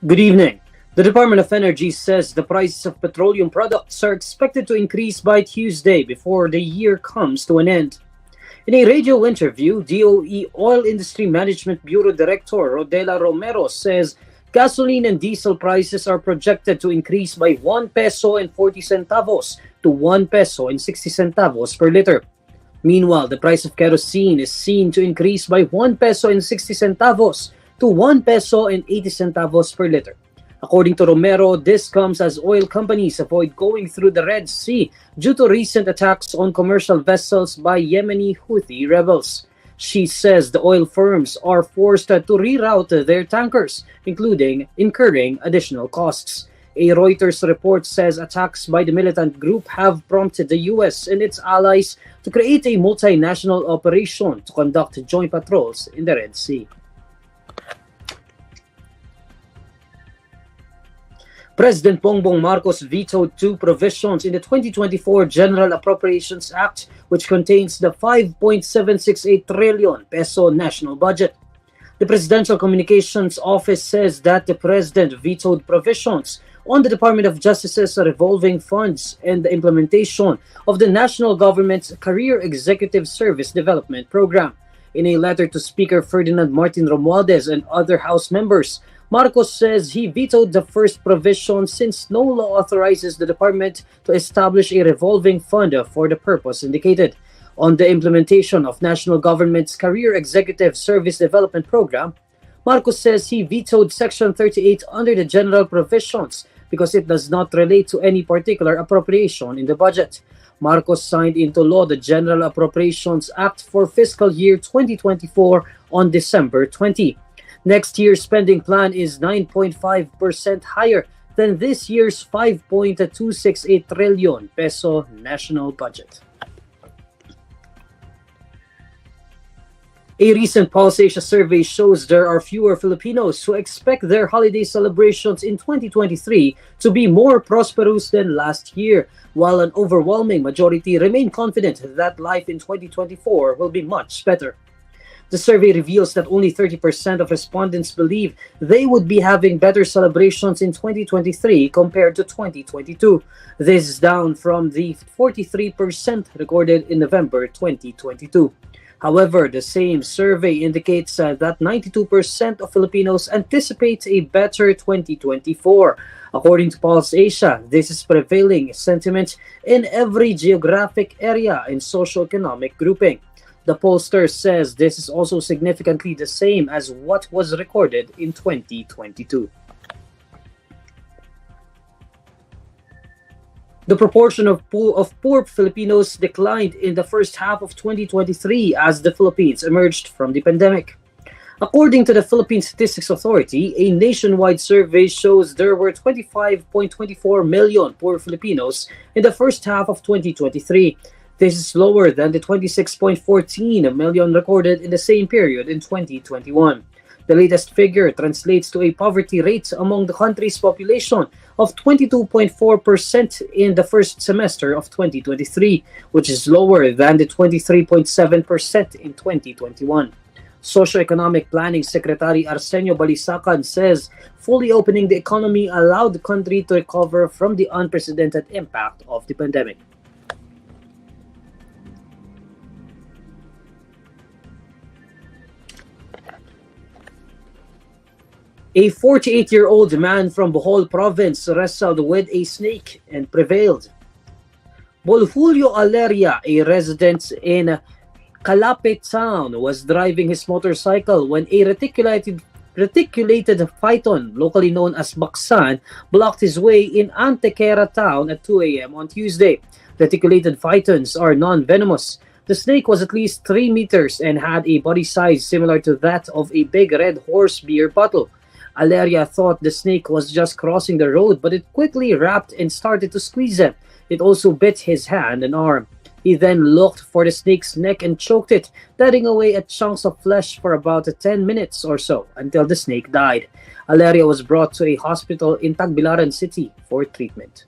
Good evening. The Department of Energy says the prices of petroleum products are expected to increase by Tuesday before the year comes to an end. In a radio interview, DOE Oil Industry Management Bureau Director Rodela Romero says gasoline and diesel prices are projected to increase by 1 peso and 40 centavos to 1 peso and 60 centavos per liter. Meanwhile, the price of kerosene is seen to increase by 1 peso and 60 centavos to 1 peso and 80 centavos per liter. According to Romero, this comes as oil companies avoid going through the Red Sea due to recent attacks on commercial vessels by Yemeni Houthi rebels. She says the oil firms are forced to reroute their tankers, including incurring additional costs. A Reuters report says attacks by the militant group have prompted the U.S. and its allies to create a multinational operation to conduct joint patrols in the Red Sea. President Bongbong Marcos vetoed two provisions in the 2024 General Appropriations Act, which contains the 5.768 trillion peso national budget. The Presidential Communications Office says that the President vetoed provisions on the Department of Justice's revolving funds and the implementation of the national government's Career Executive Service Development Program. In a letter to Speaker Ferdinand Martin Romualdez and other House members, Marcos says he vetoed the first provision since no law authorizes the department to establish a revolving fund for the purpose indicated. On the implementation of national government's Career Executive Service Development Program, Marcos says he vetoed Section 38 under the general provisions because it does not relate to any particular appropriation in the budget. Marcos signed into law the General Appropriations Act for fiscal year 2024 on December 20. Next year's spending plan is 9.5% higher than this year's 5.268 trillion peso national budget. A recent Pulse Asia survey shows there are fewer Filipinos who expect their holiday celebrations in 2023 to be more prosperous than last year, while an overwhelming majority remain confident that life in 2024 will be much better. The survey reveals that only 30% of respondents believe they would be having better celebrations in 2023 compared to 2022. This is down from the 43% recorded in November 2022. However, the same survey indicates that 92% of Filipinos anticipate a better 2024. According to Pulse Asia, this is prevailing sentiment in every geographic area and socioeconomic grouping. The pollster says this is also significantly the same as what was recorded in 2022. The proportion of poor Filipinos declined in the first half of 2023 as the Philippines emerged from the pandemic. According to the Philippine Statistics Authority, a nationwide survey shows there were 25.24 million poor Filipinos in the first half of 2023. This is lower than the 26.14 million recorded in the same period in 2021. The latest figure translates to a poverty rate among the country's population of 22.4% in the first semester of 2023, which is lower than the 23.7% in 2021. Socioeconomic Planning Secretary Arsenio Balisacan says fully opening the economy allowed the country to recover from the unprecedented impact of the pandemic. A 48-year-old man from Bohol province wrestled with a snake and prevailed. Bolhulio Aleria, a resident in Calapit town, was driving his motorcycle when a reticulated python, locally known as baksan, blocked his way in Antequera town at 2 a.m. on Tuesday. Reticulated pythons are non-venomous. The snake was at least 3 meters and had a body size similar to that of a big red horse beer bottle. Aleria thought the snake was just crossing the road, but it quickly wrapped and started to squeeze him. It also bit his hand and arm. He then looked for the snake's neck and choked it, tearing away at chunks of flesh for about 10 minutes or so until the snake died. Aleria was brought to a hospital in Tagbilaran City for treatment.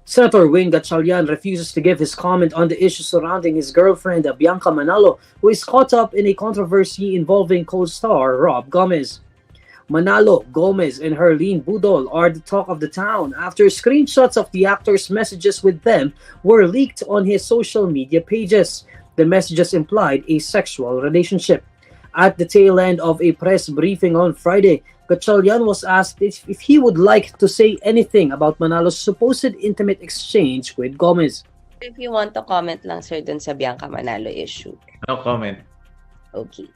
Senator Gatchalian refuses to give his comment on the issue surrounding his girlfriend, Bianca Manalo, who is caught up in a controversy involving co-star Rob Gomez. Manalo, Gomez, and Herlene Budol are the talk of the town after screenshots of the actor's messages with them were leaked on his social media pages. The messages implied a sexual relationship. At the tail end of a press briefing on Friday, Gatchalian was asked if he would like to say anything about Manalo's supposed intimate exchange with Gomez. If you want to comment lang, sir, dun sa Bianca Manalo issue. No comment. Okay.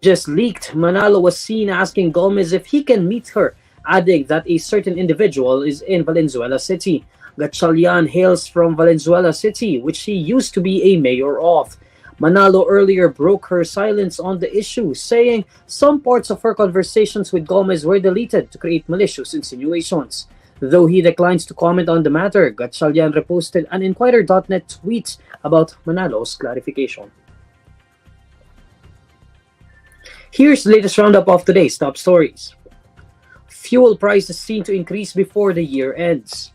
Just leaked, Manalo was seen asking Gomez if he can meet her, adding that a certain individual is in Valenzuela City. Gatchalian hails from Valenzuela City, which he used to be a mayor of. Manalo earlier broke her silence on the issue, saying some parts of her conversations with Gomez were deleted to create malicious insinuations. Though he declines to comment on the matter, Gatchalian reposted an INQUIRER.net tweet about Manalo's clarification. Here's the latest roundup of today's top stories. Fuel prices seen to increase before the year ends.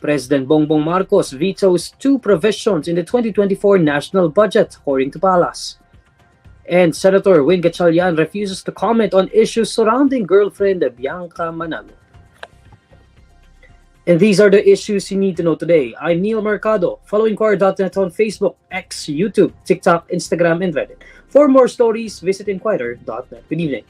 President Bongbong Marcos vetoes 2 provisions in the 2024 national budget, according to Palace. And Senator Gatchalian refuses to comment on issues surrounding girlfriend Bianca Manalo. And these are the issues you need to know today. I'm Neil Mercado. Follow INQUIRER.net on Facebook, X, YouTube, TikTok, Instagram, and Reddit. For more stories, visit INQUIRER.net. Good evening.